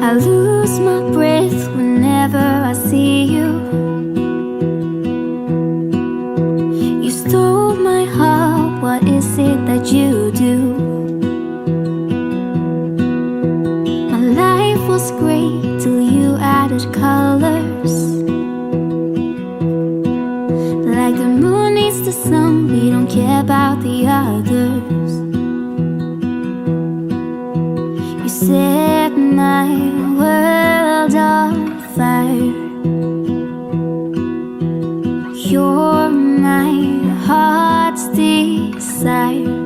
I lose my breath whenever I see you. You stole my heart, what is it that you do? My life was great till you added colors. Like the moon needs the sun, we don't care about the others. You set my world on fire. You're my heart's desire.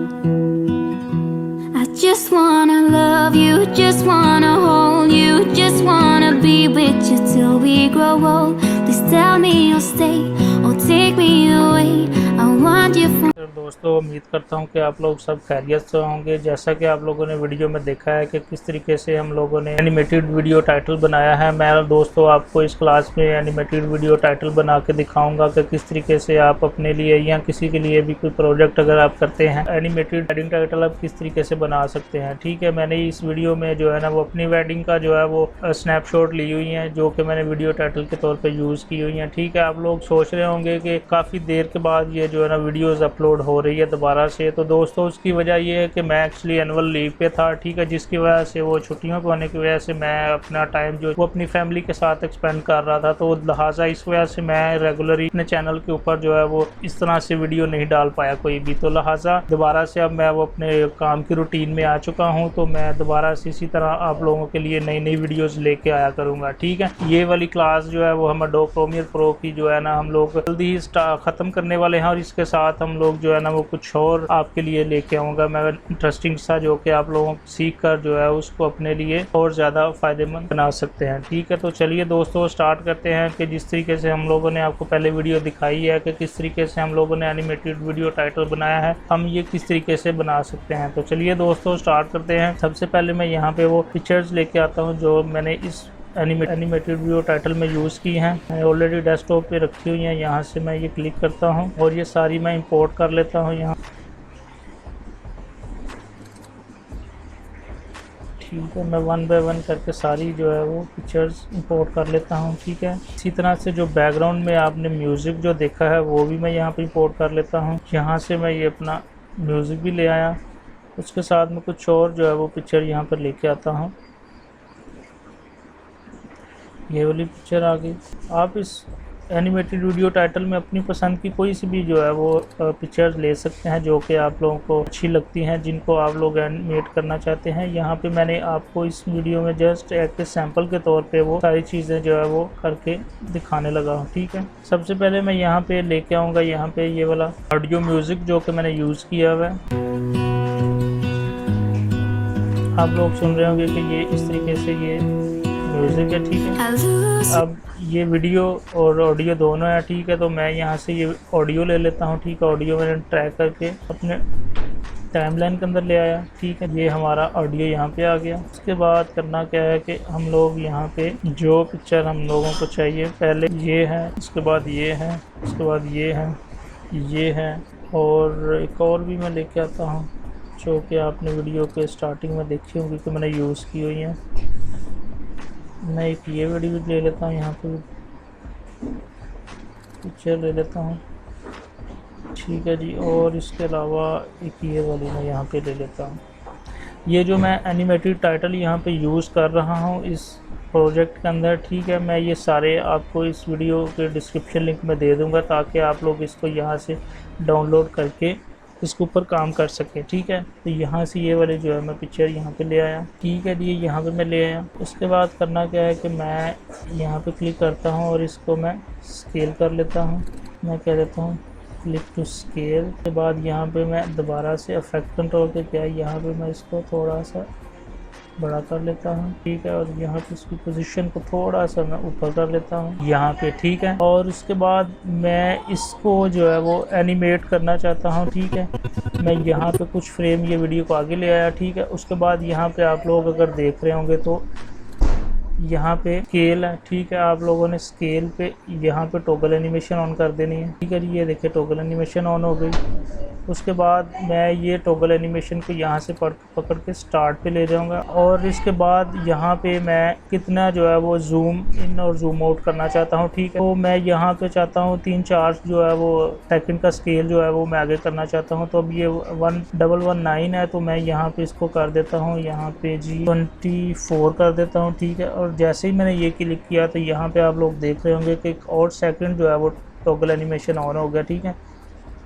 I just wanna love you, just wanna hold you, just wanna be with you till we grow old. Please tell me you'll stay or take me away. I want you from दोस्तों, उम्मीद करता हूं कि आप लोग सब खैरियत से होंगे। जैसा कि आप लोगों ने वीडियो में देखा है कि किस तरीके से हम लोगों ने एनिमेटेड वीडियो टाइटल बनाया है। मैं दोस्तों आपको इस क्लास में एनिमेटेड वीडियो टाइटल बना के दिखाऊंगा कि किस तरीके से आप अपने लिए या किसी के लिए भी कोई प्रोजेक्ट अगर आप करते हैं, एनिमेटेड वेडिंग टाइटल आप किस तरीके से बना सकते हैं। ठीक है, मैंने इस वीडियो में जो है ना वो अपनी वेडिंग का जो है वो स्नैपशॉट ली हुई है, जो कि मैंने वीडियो टाइटल के तौर पर यूज़ की हुई है। ठीक है, आप लोग सोच रहे होंगे कि काफ़ी देर के बाद ये जो है ना वीडियोज़ अपलोड हो रही है दोबारा से। तो दोस्तों उसकी वजह ये है कि मैं एक्चुअली एनुअल लीव पे था। ठीक है, जिसकी वजह से वो छुट्टियों पे होने की वजह से मैं अपना टाइम जो वो अपनी फैमिली के साथ एक्सपेंड कर रहा था, तो लिहाजा इस वजह से मैं रेगुलरली अपने चैनल के ऊपर जो है वो इस तरह से वीडियो नहीं डाल पाया कोई भी। तो लिहाजा दोबारा से अब मैं वो अपने काम की रूटीन में आ चुका हूँ, तो मैं दोबारा से इसी तरह आप लोगों के लिए नई नई वीडियोज़ लेके आया करूँगा। ठीक है, ये वाली क्लास जो है वो हम एडोब प्रीमियर प्रो की जो है ना हम लोग जल्दी ही ख़त्म करने वाले हैं, और इसके साथ हम लोग जो है ना वो कुछ और आपके लिए लेके आऊँगा मैं इंटरेस्टिंग सा, जो कि आप लोगों को सीख कर जो है उसको अपने लिए और ज़्यादा फ़ायदेमंद बना सकते हैं। ठीक है, तो चलिए दोस्तों स्टार्ट करते हैं कि जिस तरीके से हम लोगों ने आपको पहले वीडियो दिखाई है कि किस तरीके से हम लोगों ने एनिमेटेड वीडियो टाइटल बनाया है, हम ये किस तरीके से बना सकते हैं। तो चलिए दोस्तों स्टार्ट करते हैं। सबसे पहले मैं यहाँ पे वो पिक्चर्स लेके आता हूँ जो मैंने इस एनिमेटेड वीडियो टाइटल में यूज़ की हैं। मैंने ऑलरेडी डेस्कटॉप पे रखी हुई हैं। यहाँ से मैं ये क्लिक करता हूँ और ये सारी मैं इंपोर्ट कर लेता हूँ यहाँ। ठीक है, मैं वन बाय वन करके सारी जो है वो पिक्चर्स इंपोर्ट कर लेता हूँ। ठीक है, इसी तरह से जो बैकग्राउंड में आपने म्यूज़िक जो देखा है वो भी मैं यहाँ पे इंपोर्ट कर लेता हूँ। यहाँ से मैं ये अपना म्यूज़िक भी ले आया, उसके साथ में कुछ और जो है वो पिक्चर यहाँ पर लेके आता हूँ। ये वाली पिक्चर आ गई। आप इस एनिमेटेड वीडियो टाइटल में अपनी पसंद की कोई सी भी जो है वो पिक्चर्स ले सकते हैं जो कि आप लोगों को अच्छी लगती हैं, जिनको आप लोग एनिमेट करना चाहते हैं। यहाँ पे मैंने आपको इस वीडियो में जस्ट एक सैंपल के तौर पे वो सारी चीज़ें जो है वो करके दिखाने लगा हूँ। ठीक है, सबसे पहले मैं यहाँ पे लेके आऊँगा यहाँ पे ये वाला ऑडियो म्यूज़िक जो कि मैंने यूज़ किया हुआ है। आप लोग सुन रहे होंगे कि ये इस तरीके से ये म्यूज़िक है। ठीक है, अब ये वीडियो और ऑडियो दोनों है। ठीक है, तो मैं यहाँ से ये ऑडियो ले लेता हूँ। ठीक है, ऑडियो मैंने ट्रैक करके अपने टाइमलाइन के अंदर ले आया। ठीक है, ये हमारा ऑडियो यहाँ पे आ गया। उसके बाद करना क्या है कि हम लोग यहाँ पे जो पिक्चर हम लोगों को चाहिए, पहले ये है, उसके बाद ये है, उसके बाद ये है, ये है, और एक और भी मैं लेके आता हूँ जो कि आपने वीडियो के स्टार्टिंग में देखी होंगी कि मैंने यूज़ की हुई है। मैं एक ये वीडियो ले लेता हूँ, यहाँ पे पिक्चर ले लेता हूँ। ठीक है जी, और इसके अलावा एक ये वाली मैं यहाँ पे ले लेता हूँ। ये जो मैं एनिमेटेड टाइटल यहाँ पे यूज़ कर रहा हूँ इस प्रोजेक्ट के अंदर। ठीक है, मैं ये सारे आपको इस वीडियो के डिस्क्रिप्शन लिंक में दे दूँगा ताकि आप लोग इसको यहाँ से डाउनलोड करके इसके ऊपर काम कर सके। ठीक है, तो यहाँ से ये वाले जो है मैं पिक्चर यहाँ पे ले आया। ठीक है जी, यहाँ पे मैं ले आया। उसके बाद करना क्या है कि मैं यहाँ पे क्लिक करता हूँ और इसको मैं स्केल कर लेता हूँ। मैं कह देता हूँ क्लिक टू स्केल। के बाद यहाँ पे मैं दोबारा से इफेक्ट कंट्रोल के क्या यहाँ पे मैं इसको थोड़ा सा बड़ा कर लेता हूँ। ठीक है, और यहाँ पे इसकी पोजीशन को थोड़ा सा मैं ऊपर कर लेता हूँ यहाँ पे। ठीक है, और उसके बाद मैं इसको जो है वो एनिमेट करना चाहता हूँ। ठीक है, मैं यहाँ पे कुछ फ्रेम ये वीडियो को आगे ले आया। ठीक है, उसके बाद यहाँ पे आप लोग अगर देख रहे होंगे तो यहाँ पे स्केल है, ठीक है। आप लोगों ने स्केल पे यहाँ पे टॉगल एनिमेशन ऑन कर देनी है, ठीक है जी। ये देखिए टॉगल एनिमेशन ऑन हो गई। उसके बाद मैं ये टॉगल एनिमेशन को यहाँ से पकड़ के स्टार्ट पे ले जाऊँगा और इसके बाद यहाँ पे मैं कितना जो है वो जूम इन और जूम आउट करना चाहता हूँ, ठीक है। तो मैं यहाँ पे चाहता हूँ 3-4 जो है वो सेकंड का स्केल जो है वो मैं आगे करना चाहता हूँ। तो अब ये 1119 है, तो मैं यहाँ पे इसको कर देता हूँ, यहाँ पे जी 24 कर देता हूँ, ठीक है। और जैसे ही मैंने ये क्लिक किया तो यहाँ पे आप लोग देख रहे होंगे कि एक और सेकंड जो है वो टॉगल एनिमेशन ऑन हो गया, ठीक है।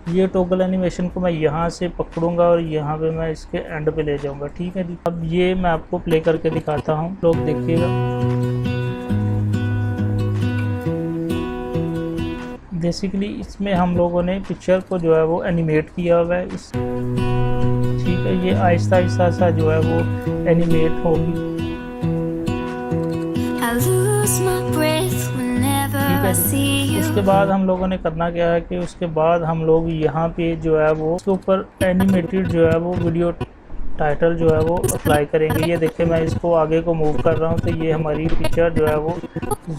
ये टॉगल एनिमेशन को मैं यहाँ से पकड़ूंगा और यहाँ पे मैं इसके एंड पे ले जाऊंगा, ठीक है जी। अब ये मैं आपको प्ले करके दिखाता हूँ, लोग देखिएगा। बेसिकली इसमें हम लोगों ने पिक्चर को जो है वो एनिमेट किया हुआ है इस, ठीक है। ये आहिस्ता आहिस्ता सा जो है वो एनिमेट होगी, उसके बाद हम लोगों ने करना क्या है कि उसके बाद हम लोग यहाँ पे जो है वो उसके ऊपर एनिमेटेड जो है वो वीडियो टाइटल जो है वो अप्लाई करेंगे। ये देखिए मैं इसको आगे को मूव कर रहा हूँ तो ये हमारी पिक्चर जो है वो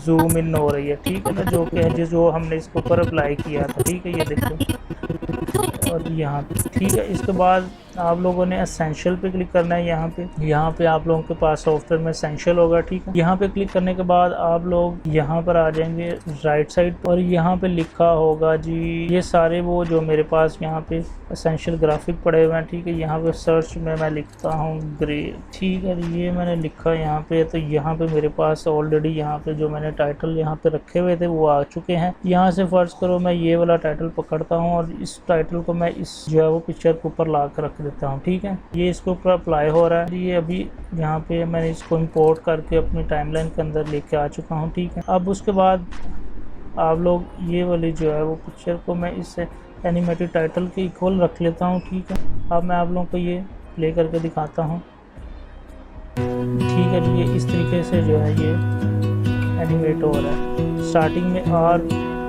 जूम इन हो रही है, ठीक है ना, जो कि जो हमने इसके ऊपर अप्लाई किया था, ठीक है। ये देखिए और यहाँ पे, ठीक है। इसके बाद आप लोगों ने एसेंशियल पे क्लिक करना है। यहाँ पे आप लोगों के पास सॉफ्टवेयर में एसेंशियल होगा, ठीक है। यहाँ पे क्लिक करने के बाद आप लोग यहाँ पर आ जाएंगे राइट साइड और यहाँ पे लिखा होगा जी ये सारे वो जो मेरे पास यहाँ पे एसेंशियल ग्राफिक पड़े हुए हैं, ठीक है। यहाँ पे सर्च में मैं लिखता हूँ ग्रे, ठीक है। ये मैंने लिखा यहाँ पे, तो यहाँ पे मेरे पास ऑलरेडी यहाँ पे जो मैंने टाइटल यहाँ पे रखे हुए थे वो आ चुके हैं। यहाँ से फर्ज करो मैं ये वाला टाइटल पकड़ता हूँ और इस टाइटल को मैं इस जो है वो पिक्चर के ऊपर ला कर रख देता हूँ, ठीक है। ये इसके ऊपर अप्लाई हो रहा है। ये अभी यहाँ पे मैंने इसको इंपोर्ट करके अपनी टाइमलाइन के अंदर लेके आ चुका हूँ, ठीक है। अब उसके बाद आप लोग ये वाली जो है वो पिक्चर को मैं इस एनिमेटेड टाइटल के इक्वल रख लेता हूँ, ठीक है। अब मैं आप लोगों को ये प्ले करके दिखाता हूँ, ठीक है। ये इस तरीके से जो है ये एनिमेट हो रहा है। स्टार्टिंग में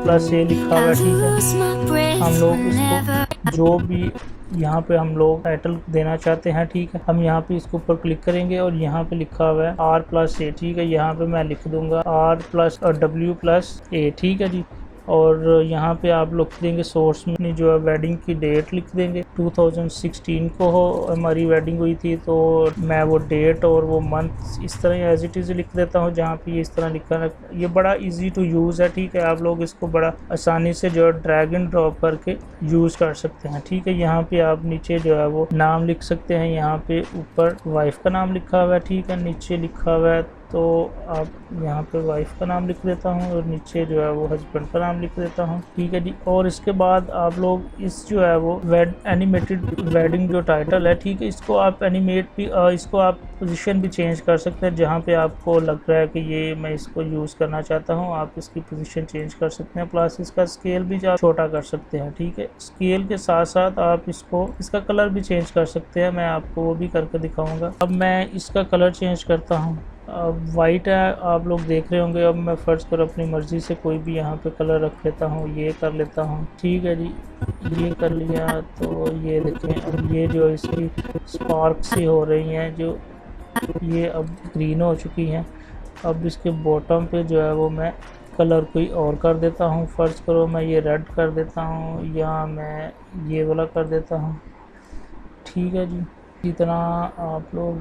R+A लिखा हुआ है, ठीक है। हम लोग इसको जो भी यहाँ पे हम लोग टाइटल देना चाहते हैं, ठीक है, हम यहाँ पे इसके ऊपर क्लिक करेंगे और यहाँ पे लिखा हुआ है R+A, ठीक है। यहाँ पे मैं लिख दूंगा R+W+A, ठीक है जी। और यहाँ पे आप लोग देंगे सोर्स में जो है वेडिंग की डेट लिख देंगे। 2016 को हमारी वेडिंग हुई थी, तो मैं वो डेट और वो मंथ इस तरह एज इट इज़ लिख देता हूँ जहाँ पे इस तरह लिखा है। ये बड़ा इजी टू यूज़ है, ठीक है। आप लोग इसको बड़ा आसानी से जो है ड्रैग एंड ड्रॉप करके यूज़ कर सकते हैं, ठीक है। यहाँ पे आप नीचे जो है वो नाम लिख सकते हैं। यहाँ पे ऊपर वाइफ का नाम लिखा हुआ है, ठीक है। नीचे लिखा हुआ है तो आप यहाँ पे वाइफ का नाम लिख देता हूँ और नीचे जो है वो हस्बैंड का नाम लिख देता हूँ, ठीक है जी। और इसके बाद आप लोग इस जो है वो एनिमेटेड वेडिंग जो टाइटल है, ठीक है, इसको आप एनिमेट भी इसको आप पोजीशन भी चेंज कर सकते हैं। जहाँ पे आपको लग रहा है कि ये मैं इसको यूज़ करना चाहता हूँ, आप इसकी पोजीशन चेंज कर सकते हैं। प्लस इसका स्केल भी आप छोटा कर सकते हैं, ठीक है। स्केल के साथ साथ आप इसका कलर भी चेंज कर सकते हैं। मैं आपको वो भी करके दिखाऊंगा। अब मैं इसका कलर चेंज करता हूँ। वाइट है, आप लोग देख रहे होंगे। अब मैं फर्ज कर अपनी मर्ज़ी से कोई भी यहाँ पे कलर रख लेता हूँ, ये कर लेता हूँ, ठीक है जी। ये कर लिया तो ये देखें, अब ये जो इसकी स्पार्क सी हो रही हैं जो ये अब ग्रीन हो चुकी हैं। अब इसके बॉटम पे जो है वो मैं कलर कोई और कर देता हूँ। फ़र्ज़ करो मैं ये रेड कर देता हूँ या मैं ये वाला कर देता हूँ, ठीक है जी। इसी तरह आप लोग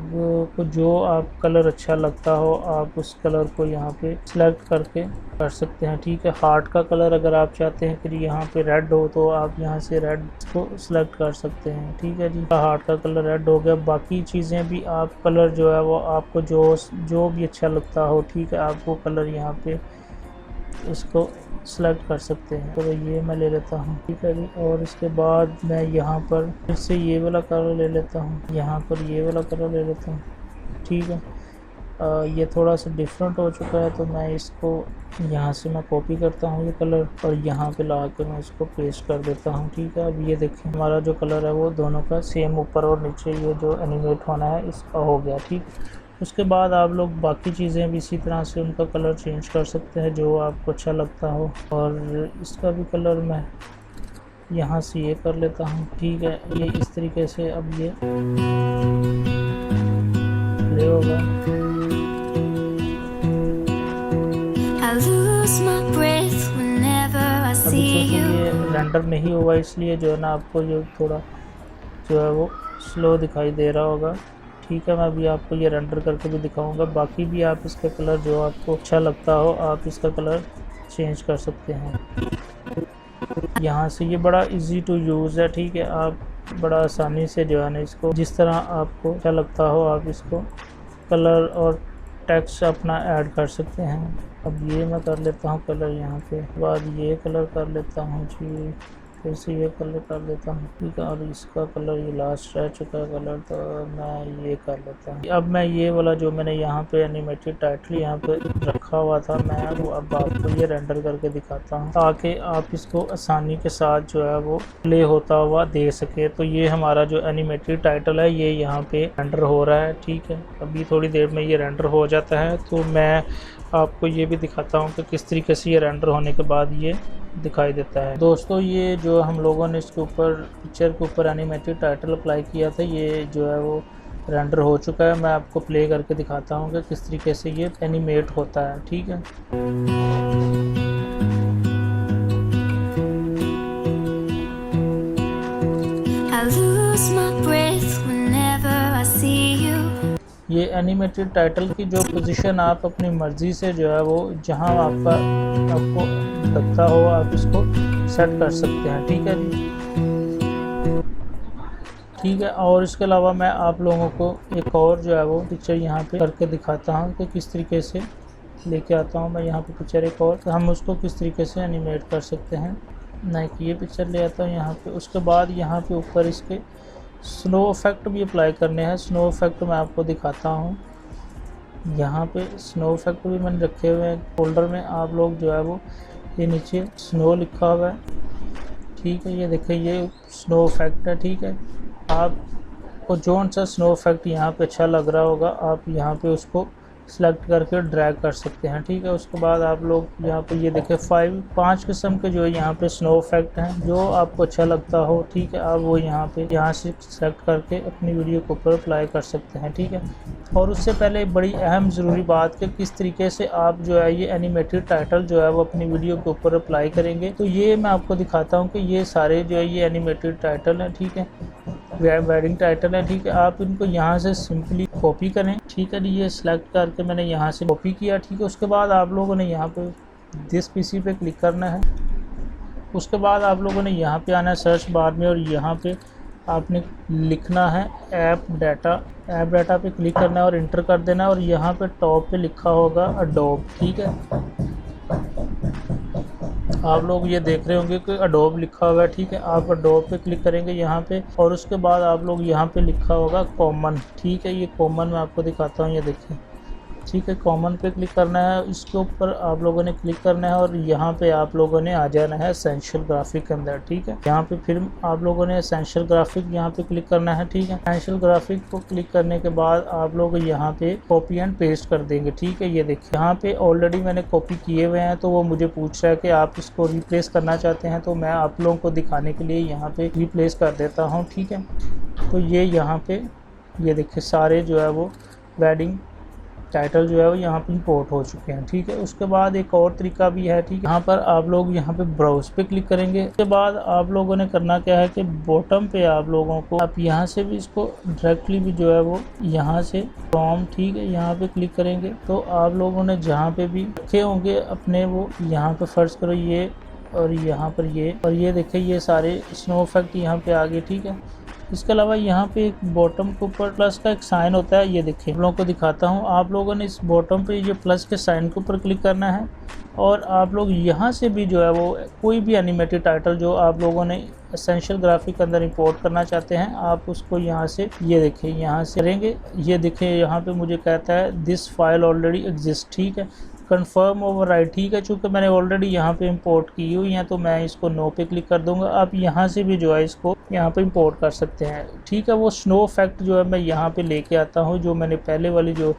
को जो आप कलर अच्छा लगता हो आप उस कलर को यहाँ पे सिलेक्ट करके कर सकते हैं, ठीक है। हार्ट का कलर अगर आप चाहते हैं कि यहाँ पे रेड हो तो आप यहाँ से रेड को सिलेक्ट कर सकते हैं, ठीक है जी। हार्ट का कलर रेड हो गया। बाकी चीज़ें भी आप कलर जो है वो आपको जो भी अच्छा लगता हो, ठीक है, आप वो कलर यहाँ पे इसको सेलेक्ट कर सकते हैं। तो ये मैं ले लेता हूँ, ठीक है जी। और इसके बाद मैं यहाँ पर फिर से ये वाला कलर ले लेता हूँ, यहाँ पर ये वाला कलर ले लेता हूँ, ठीक है। ये थोड़ा सा डिफरेंट हो चुका है तो मैं इसको यहाँ से मैं कॉपी करता हूँ ये कलर और यहाँ पे ला के मैं इसको पेस्ट कर देता हूँ, ठीक है। अब ये देखें हमारा जो कलर है वो दोनों का सेम ऊपर और नीचे ये जो एनिमेट होना है इसका हो गया, ठीक। उसके बाद आप लोग बाकी चीज़ें भी इसी तरह से उनका कलर चेंज कर सकते हैं जो आपको अच्छा लगता हो। और इसका भी कलर मैं यहाँ से ये कर लेता हूँ, ठीक है। ये इस तरीके से अब ये प्ले होगा, lose my breath whenever I अभी see क्योंकि you. ये रेंडर नहीं हुआ इसलिए जो है ना आपको ये थोड़ा जो है वो स्लो दिखाई दे रहा होगा। ठीक है, मैं अभी आपको ये रेंडर करके भी दिखाऊंगा। बाकी भी आप इसका कलर जो आपको अच्छा लगता हो आप इसका कलर चेंज कर सकते हैं यहाँ से। ये बड़ा इजी टू यूज़ है। ठीक है, आप बड़ा आसानी से जो है ना इसको जिस तरह आपको अच्छा लगता हो आप इसको कलर और टेक्स्ट अपना ऐड कर सकते हैं। अब ये मैं कर लेता हूँ कलर यहाँ पे, बाद ये कलर कर लेता हूँ जी, फिर से ये कलर कर लेता हूँ। ठीक है, और इसका कलर ये लास्ट रह चुका है कलर, तो मैं ये कर लेता हूँ। अब मैं ये वाला जो मैंने यहाँ पे एनिमेटेड टाइटल यहाँ पे रखा हुआ था मैं वो अब आपको ये रेंडर करके दिखाता हूँ ताकि आप इसको आसानी के साथ जो है वो प्ले होता हुआ दे सके। तो ये हमारा जो एनिमेटेड टाइटल है ये यहाँ पे रेंडर हो रहा है। ठीक है, अभी थोड़ी देर में ये रेंडर हो जाता है तो मैं आपको ये भी दिखाता हूँ कि किस तरीके से ये रेंडर होने के बाद ये दिखाई देता है। दोस्तों, ये जो हम लोगों ने इसके ऊपर पिक्चर के ऊपर एनिमेटेड टाइटल अप्लाई किया था ये जो है वो रेंडर हो चुका है। मैं आपको प्ले करके दिखाता हूँ कि किस तरीके से ये एनिमेट होता है। ठीक है, I lose my breath whenever I see you. ये एनिमेटेड टाइटल की जो पोजीशन आप अपनी मर्ज़ी से जो है वो जहां आपको लगता हो आप इसको सेट कर सकते हैं। ठीक है जी, ठीक है। और इसके अलावा मैं आप लोगों को एक और जो है वो पिक्चर यहाँ पे करके दिखाता हूँ कि किस तरीके से लेके आता हूँ मैं यहाँ पे पिक्चर एक और, तो हम उसको किस तरीके से एनिमेट कर सकते हैं। मैं ये पिक्चर ले आता हूँ यहाँ पे, उसके बाद यहाँ पे ऊपर इसके स्नो इफेक्ट भी अप्लाई करने हैं। स्नो इफेक्ट मैं आपको दिखाता हूँ। यहाँ पे स्नो इफेक्ट भी मैंने रखे हुए हैं फोल्डर में। आप लोग जो है वो ये नीचे स्नो लिखा हुआ है। ठीक है, ये देखिए ये स्नो इफेक्ट है। ठीक है, आपको जोन सा स्नो इफेक्ट यहाँ पे अच्छा लग रहा होगा आप यहाँ पे उसको सेलेक्ट करके ड्रैग कर सकते हैं। ठीक है, उसके बाद आप लोग यहाँ पे ये देखें 5 किस्म के जो है यहाँ पे स्नो इफेक्ट हैं जो आपको अच्छा लगता हो। ठीक है, आप वो यहाँ से सेलेक्ट करके अपनी वीडियो के ऊपर अप्लाई कर सकते हैं। ठीक है, और उससे पहले बड़ी अहम ज़रूरी बात कि किस तरीके से आप जो है ये एनिमेटेड टाइटल जो है वो अपनी वीडियो के ऊपर अप्लाई करेंगे। तो ये मैं आपको दिखाता हूँ कि ये सारे जो है ये एनिमेटेड टाइटल हैं। ठीक है, वेडिंग टाइटल है। ठीक है, आप इनको यहाँ से सिंपली कॉपी करें। ठीक है, ये सिलेक्ट करके मैंने यहाँ से कॉपी किया। ठीक है, उसके बाद आप लोगों ने यहाँ पे दिस पीसी पे क्लिक करना है। उसके बाद आप लोगों ने यहाँ पे आना है सर्च बार में और यहाँ पे आपने लिखना है ऐप डाटा पे क्लिक करना है और इंटर कर देना है और यहाँ पे टॉप पे लिखा होगा अडोब। ठीक है, आप लोग ये देख रहे होंगे कि अडोब लिखा हुआ है। ठीक है, आप अडोब पे क्लिक करेंगे यहाँ पे और उसके बाद आप लोग यहाँ पे लिखा होगा कॉमन। ठीक है, ये कॉमन मैं आपको दिखाता हूँ, ये देखिए। ठीक है, कॉमन पे क्लिक करना है, इसके ऊपर आप लोगों ने क्लिक करना है और यहाँ पे आप लोगों ने आ जाना है एसेंशियल ग्राफिक के अंदर। ठीक है, यहाँ पे फिर आप लोगों ने एसेंशियल ग्राफिक यहाँ पे क्लिक करना है। ठीक है, एसेंशियल ग्राफिक को क्लिक करने के बाद आप लोग यहाँ पे कॉपी एंड पेस्ट कर देंगे। ठीक है, ये देखिए यहाँ पे ऑलरेडी मैंने कॉपी किए हुए हैं तो वो मुझे पूछ रहा है कि आप इसको रिप्लेस करना चाहते हैं, तो मैं आप लोगों को दिखाने के लिए यहाँ पे रिप्लेस कर देता हूँ। ठीक है, तो ये यहाँ पे ये देखिए सारे जो है वो वेडिंग टाइटल जो है वो यहाँ पे इंपोर्ट हो चुके हैं। ठीक है, उसके बाद एक और तरीका भी है। ठीक है, यहाँ पर आप लोग यहाँ पे ब्राउज पे क्लिक करेंगे। उसके बाद आप लोगों ने करना क्या है कि बॉटम पे आप लोगों को आप यहाँ से भी इसको डायरेक्टली भी जो है वो यहाँ से फ्रॉम, ठीक है, यहाँ पे क्लिक करेंगे तो आप लोगों ने जहाँ पे भी रखे होंगे अपने वो यहाँ पे फर्ज करो ये और यहाँ पर ये और ये देखिए ये सारे स्नो इफेक्ट यहाँ पे आ गए। ठीक है, इसके अलावा यहाँ पे एक बॉटम के ऊपर प्लस का एक साइन होता है, ये देखिए आप लोगों को दिखाता हूँ। आप लोगों ने इस बॉटम पे ये प्लस के साइन के ऊपर क्लिक करना है और आप लोग यहाँ से भी जो है वो कोई भी एनिमेटेड टाइटल जो आप लोगों ने एसेंशियल ग्राफिक के अंदर इंपोर्ट करना चाहते हैं आप उसको यहाँ से ये देखिए यहाँ से करेंगे। ये देखिए यहाँ पे मुझे कहता है दिस फाइल ऑलरेडी एग्जिस्ट। ठीक है, कंफर्म ओवर राइट। ठीक है, चूँकि मैंने ऑलरेडी यहाँ पे इंपोर्ट की हुई है तो मैं इसको नो पे क्लिक कर दूंगा। आप यहाँ से भी जो है इसको यहाँ पे इंपोर्ट कर सकते हैं। ठीक है, वो स्नो इफेक्ट जो है मैं यहाँ पे लेके आता हूँ जो मैंने पहले वाली जो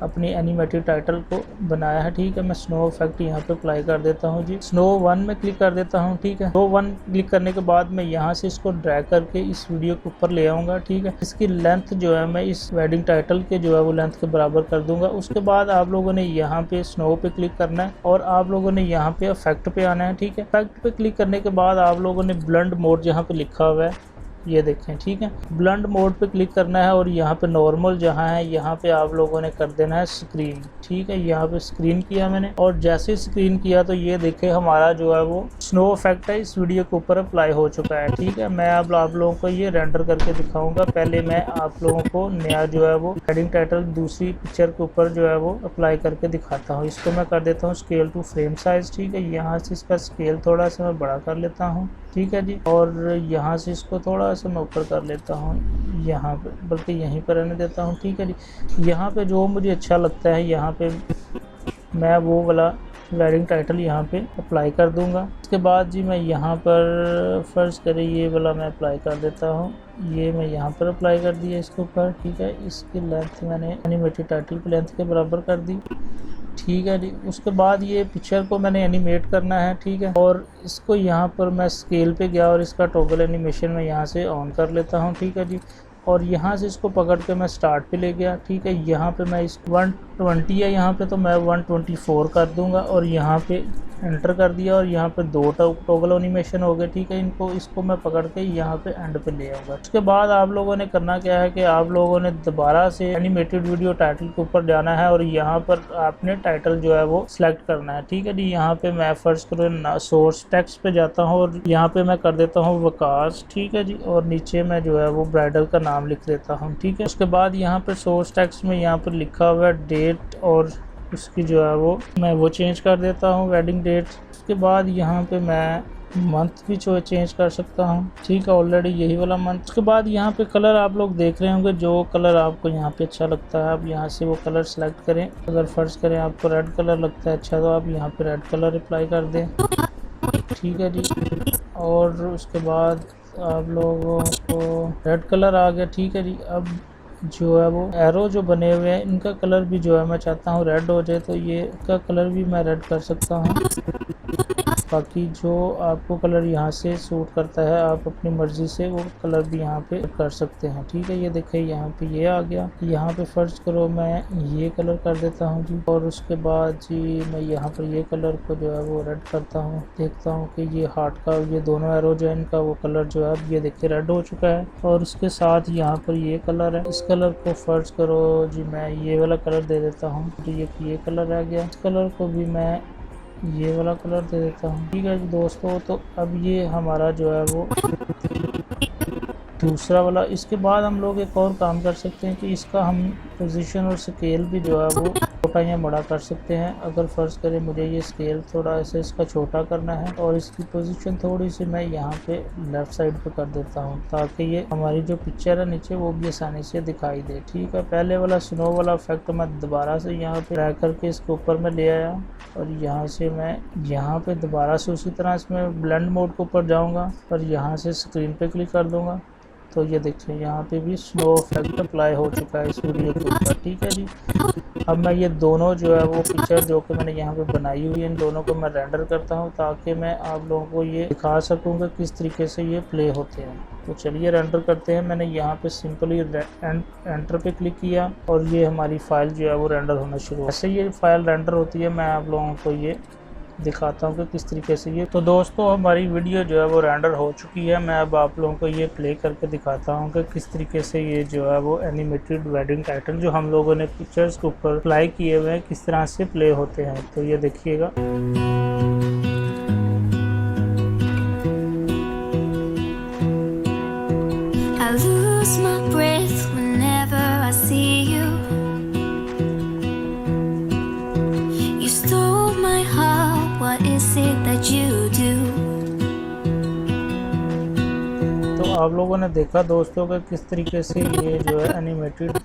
अपनी एनिमेटेड टाइटल को बनाया है। ठीक है, मैं स्नो इफेक्ट यहाँ पे अप्लाई कर देता हूँ जी। स्नो 1 में क्लिक कर देता हूँ। ठीक है, स्नो 1 क्लिक करने के बाद मैं यहाँ से इसको ड्रैग करके इस वीडियो के ऊपर ले आऊँगा। ठीक है, इसकी लेंथ जो है मैं इस वेडिंग टाइटल के जो है वो लेंथ के बराबर कर दूंगा। उसके बाद आप लोगों ने यहाँ पे स्नो पे क्लिक करना है और आप लोगों ने यहाँ पे इफेक्ट पे आना है। ठीक है, इफेक्ट पे क्लिक करने के बाद आप लोगों ने ब्लेंड मोड जहाँ पे लिखा हुआ है ये देखें। ठीक है, ब्लेंड मोड पे क्लिक करना है और यहाँ पे नॉर्मल जहाँ है यहाँ पे आप लोगों ने कर देना है स्क्रीन। ठीक है, यहाँ पे स्क्रीन किया मैंने और जैसे स्क्रीन किया तो ये देखें हमारा जो है वो स्नो इफेक्ट है इस वीडियो के ऊपर अप्लाई हो चुका है। ठीक है, मैं अब आप लोगों को ये रेंडर करके दिखाऊंगा। पहले मैं आप लोगों को नया जो है वो हेडिंग टाइटल दूसरी पिक्चर के ऊपर जो है वो अप्लाई करके दिखाता हूँ। इसको मैं कर देता हूँ स्केल टू फ्रेम साइज। ठीक है, यहाँ से इसका स्केल थोड़ा सा मैं बड़ा कर लेता हूँ। ठीक है जी, और यहाँ से इसको थोड़ा सा मैं ऊपर कर लेता हूँ यहाँ पे, बल्कि यहीं पर रहने देता हूँ। ठीक है जी, यहाँ पे जो मुझे अच्छा लगता है यहाँ पे मैं वो वाला वेडिंग टाइटल यहाँ पे अप्लाई कर दूंगा। उसके बाद जी मैं यहाँ पर फर्ज करें ये वाला मैं अप्लाई कर देता हूँ। ये मैं यहाँ पर अप्लाई कर दिया इसके ऊपर। ठीक है, इसकी लेंथ मैंने एनिमेटेड टाइटल की लेंथ के बराबर कर दी। ठीक है जी, उसके बाद ये पिक्चर को मैंने एनिमेट करना है। ठीक है, और इसको यहाँ पर मैं स्केल पे गया और इसका टॉगल एनिमेशन मैं यहाँ से ऑन कर लेता हूँ। ठीक है जी, और यहाँ से इसको पकड़ के मैं स्टार्ट पे ले गया। ठीक है, यहाँ पे मैं इस 120 है यहाँ पे तो मैं 124 कर दूंगा और यहाँ पे एंटर कर दिया और यहाँ पे 2 टॉगल एनिमेशन हो गए। ठीक है, इसको मैं पकड़ के यहाँ पे एंड पे ले आऊँगा। उसके बाद आप लोगों ने करना क्या है कि आप लोगों ने दोबारा से एनिमेटेड वीडियो टाइटल के ऊपर जाना है और यहाँ पर आपने टाइटल जो है वो सिलेक्ट करना है। ठीक है जी, यहाँ पे मैं फर्स्ट करूँ सोर्स टेक्स्ट पे जाता हूँ और यहाँ पे मैं कर देता हूँ वकास। ठीक है जी, और नीचे मैं जो है वो ब्राइडल का नाम लिख देता हूँ। ठीक है, उसके बाद यहाँ पे सोर्स टेक्स्ट में यहाँ पर लिखा हुआ है डेट और उसकी जो है वो मैं वो चेंज कर देता हूँ वेडिंग डेट। उसके बाद यहाँ पे मैं मंथ भी चेंज कर सकता हूँ। ठीक है, ऑलरेडी यही वाला मंथ। उसके बाद यहाँ पे कलर आप लोग देख रहे होंगे, जो कलर आपको यहाँ पे अच्छा लगता है आप यहाँ से वो कलर सेलेक्ट करें। अगर फर्ज करें आपको रेड कलर लगता है अच्छा तो आप यहाँ पे रेड कलर अप्लाई कर दें। ठीक है जी, और उसके बाद आप लोगों को रेड कलर आ गया। ठीक है जी, अब जो है वो एरो जो बने हुए हैं इनका कलर भी जो है मैं चाहता हूँ रेड हो जाए तो ये इसका कलर भी मैं रेड कर सकता हूँ। बाकी जो आपको कलर यहाँ से सूट करता है आप अपनी मर्ज़ी से वो कलर भी यहाँ पे कर सकते हैं। ठीक है, ये देखिए यहाँ पे ये आ गया। यहाँ पे फर्ज करो मैं ये कलर कर देता हूँ जी, और उसके बाद जी मैं यहाँ पर ये कलर को जो है वो रेड करता हूँ। देखता हूँ कि ये हार्ट का ये दोनों एरो जो है इनका वो कलर जो है अब ये देखिए रेड हो चुका है। और उसके साथ यहाँ पर ये कलर है, इस कलर को फर्ज करो जी मैं ये वाला कलर दे देता हूँ। तो ये कलर आ गया, इस कलर को भी मैं ये वाला कलर दे देता हूँ। ठीक है दोस्तों, तो अब ये हमारा जो है वो दूसरा वाला। इसके बाद हम लोग एक और काम कर सकते हैं कि इसका हम पोजीशन और स्केल भी जो है वो छोटा या बड़ा कर सकते हैं। अगर फर्ज करें मुझे ये स्केल थोड़ा ऐसे इसका छोटा करना है और इसकी पोजीशन थोड़ी सी मैं यहाँ पे लेफ्ट साइड पे कर देता हूँ ताकि ये हमारी जो पिक्चर है नीचे वो भी आसानी से दिखाई दे। ठीक है, पहले वाला स्नो वाला इफेक्ट मैं दोबारा से यहाँ पे ड्रैग करके इसके ऊपर में ले आया और यहाँ से मैं यहाँ पे दोबारा से उसी तरह इसमें ब्लेंड मोड के ऊपर जाऊँगा और यहाँ से स्क्रीन पे क्लिक कर दूँगा तो ये देखिए यहाँ पे भी स्नो इफेक्ट अप्लाई हो चुका है इस वीडियो के ऊपर। ठीक है जी, अब मैं ये दोनों जो है वो पिक्चर जो कि मैंने यहाँ पे बनाई हुई है इन दोनों को मैं रेंडर करता हूँ ताकि मैं आप लोगों को ये दिखा सकूँगा किस तरीके से ये प्ले होते हैं। तो चलिए रेंडर करते हैं। मैंने यहाँ पे सिंपली एंटर पे क्लिक किया और ये हमारी फाइल जो है वो रेंडर होना शुरू हुआ। ऐसे ये फाइल रेंडर होती है, मैं आप लोगों को ये दिखाता हूँ कि किस तरीके से ये। तो दोस्तों हमारी वीडियो जो है वो रेंडर हो चुकी है। मैं अब आप लोगों को ये प्ले करके दिखाता हूँ कि किस तरीके से ये जो है वो एनिमेटेड वेडिंग टाइटल जो हम लोगों ने पिक्चर्स के ऊपर अप्लाई किए हुए हैं किस तरह से प्ले होते हैं। तो ये देखिएगा। I lose my breath whenever I see you. You stole my heart, what is it that you do? तो आप लोगों ने देखा दोस्तों कि किस तरीके से ये जो है एनिमेटेड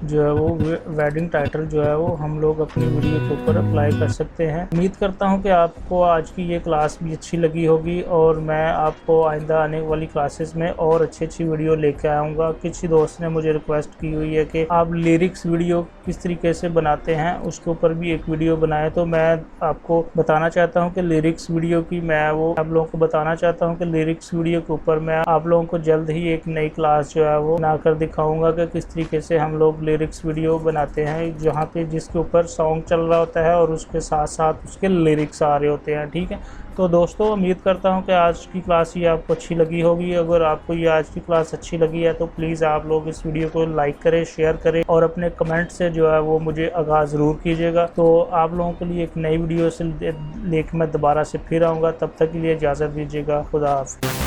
जो है वो वेडिंग टाइटल जो है वो हम लोग अपनी वीडियो के ऊपर अप्लाई कर सकते हैं। उम्मीद करता हूं कि आपको आज की ये क्लास भी अच्छी लगी होगी और मैं आपको आइंदा आने वाली क्लासेस में और अच्छी वीडियो लेके आऊँगा। किसी दोस्त ने मुझे रिक्वेस्ट की हुई है कि आप लिरिक्स वीडियो किस तरीके से बनाते हैं उसके ऊपर भी एक वीडियो बनाए, तो मैं आपको बताना चाहता हूं कि लिरिक्स वीडियो की मैं वो आप लोगों को बताना चाहता हूं कि लिरिक्स वीडियो के ऊपर मैं आप लोगों को जल्द ही एक नई क्लास जो है वो बनाकर दिखाऊंगा कि किस तरीके से हम लोग लिरिक्स वीडियो बनाते हैं, जहां पे जिसके ऊपर सॉन्ग चल रहा होता है और उसके साथ साथ उसके लिरिक्स आ रहे होते हैं। ठीक है, तो दोस्तों उम्मीद करता हूं कि आज की क्लास ये आपको अच्छी लगी होगी। अगर आपको ये आज की क्लास अच्छी लगी है तो प्लीज़ आप लोग इस वीडियो को लाइक करें, शेयर करें और अपने कमेंट से जो है वो मुझे आगाज़ ज़रूर कीजिएगा। तो आप लोगों के लिए एक नई वीडियो से लेकर मैं दोबारा से फिर आऊँगा। तब तक के लिए इजाज़त दीजिएगा। खुदा हाफ़िज़।